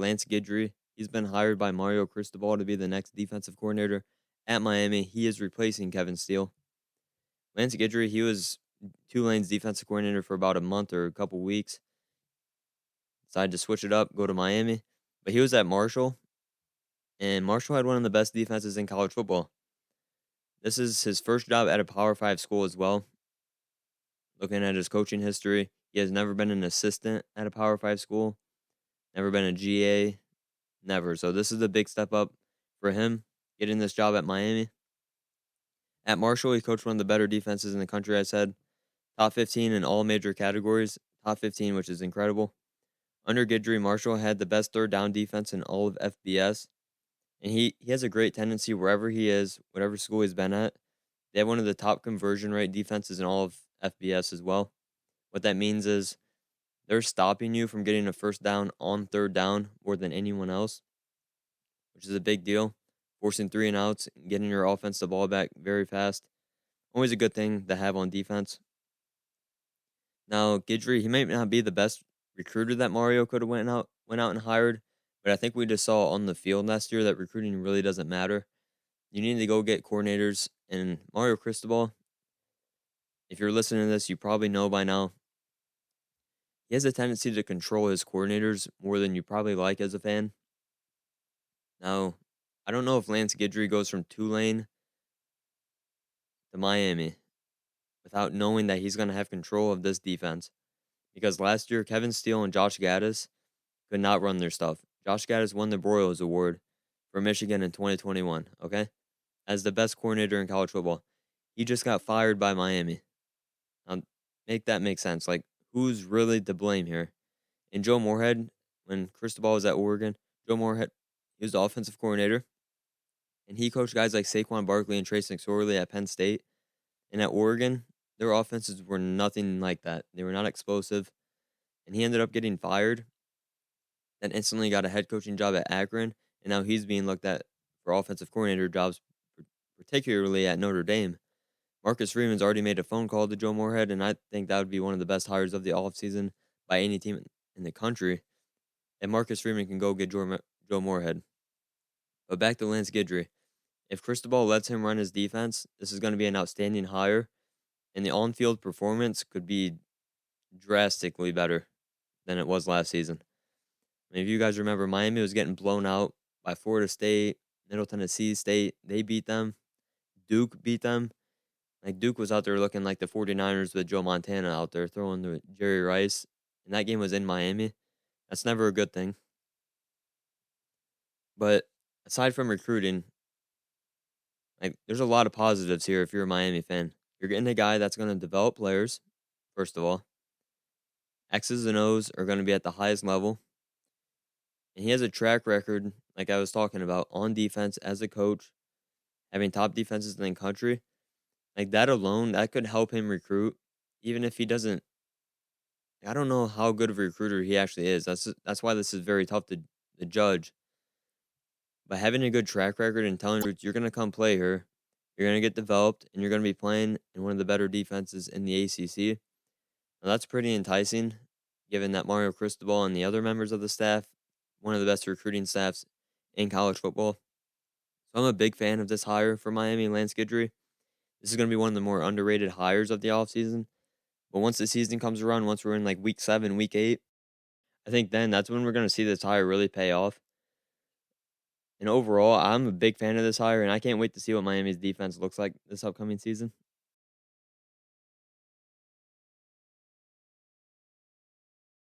Lance Guidry. He's been hired by Mario Cristobal to be the next defensive coordinator at Miami. He is replacing Kevin Steele. Lance Guidry, he was Tulane's defensive coordinator for about a month or a couple weeks. Decided to switch it up, go to Miami. But he was at Marshall, and Marshall had one of the best defenses in college football. This is his first job at a Power 5 school as well. Looking at his coaching history, he has never been an assistant at a Power 5 school, never been a GA, never. So this is a big step up for him, getting this job at Miami. At Marshall, he coached one of the better defenses in the country, I said. Top 15 in all major categories. Top 15, which is incredible. Under Guidry, Marshall had the best third down defense in all of FBS. And he has a great tendency wherever he is, whatever school he's been at. They have one of the top conversion rate defenses in all of FBS as well. What that means is they're stopping you from getting a first down on third down more than anyone else, which is a big deal. Forcing 3 and outs, getting your offense the ball back very fast. Always a good thing to have on defense. Now, Guidry, he may not be the best recruiter that Mario could have went out and hired, but I think we just saw on the field last year that recruiting really doesn't matter. You need to go get coordinators, and Mario Cristobal, if you're listening to this, you probably know by now, he has a tendency to control his coordinators more than you probably like as a fan. Now, I don't know if Lance Guidry goes from Tulane to Miami without knowing that he's going to have control of this defense. Because last year, Kevin Steele and Josh Gaddis could not run their stuff. Josh Gaddis won the Broyles Award for Michigan in 2021, okay? As the best coordinator in college football. He just got fired by Miami. Make that make sense. Like, who's really to blame here? And Joe Moorhead, when Cristobal was at Oregon, Joe Moorhead, he was the offensive coordinator. And he coached guys like Saquon Barkley and Trace McSorley at Penn State. And at Oregon, their offenses were nothing like that. They were not explosive. And he ended up getting fired. Then instantly got a head coaching job at Akron. And now he's being looked at for offensive coordinator jobs, particularly at Notre Dame. Marcus Freeman's already made a phone call to Joe Moorhead, and I think that would be one of the best hires of the offseason by any team in the country. And Marcus Freeman can go get Joe Moorhead. But back to Lance Guidry. If Cristobal lets him run his defense, this is going to be an outstanding hire, and the on-field performance could be drastically better than it was last season. I mean, if you guys remember, Miami was getting blown out by Florida State, Middle Tennessee State. They beat them. Duke beat them. Like, Duke was out there looking like the 49ers with Joe Montana out there throwing to Jerry Rice, and that game was in Miami. That's never a good thing. But aside from recruiting, like, there's a lot of positives here if you're a Miami fan. You're getting a guy that's going to develop players, first of all. X's and O's are going to be at the highest level. And he has a track record, like I was talking about, on defense as a coach, having top defenses in the country. Like, that alone, that could help him recruit, even if he doesn't. I don't know how good of a recruiter he actually is. That's why this is very tough to judge. But having a good track record and telling recruits, you're going to come play here, you're going to get developed, and you're going to be playing in one of the better defenses in the ACC. Now, that's pretty enticing, given that Mario Cristobal and the other members of the staff, one of the best recruiting staffs in college football. So I'm a big fan of this hire for Miami, Lance Guidry. This is going to be one of the more underrated hires of the offseason. But once the season comes around, once we're in like week 7, week 8, I think then that's when we're going to see this hire really pay off. And overall, I'm a big fan of this hire, and I can't wait to see what Miami's defense looks like this upcoming season.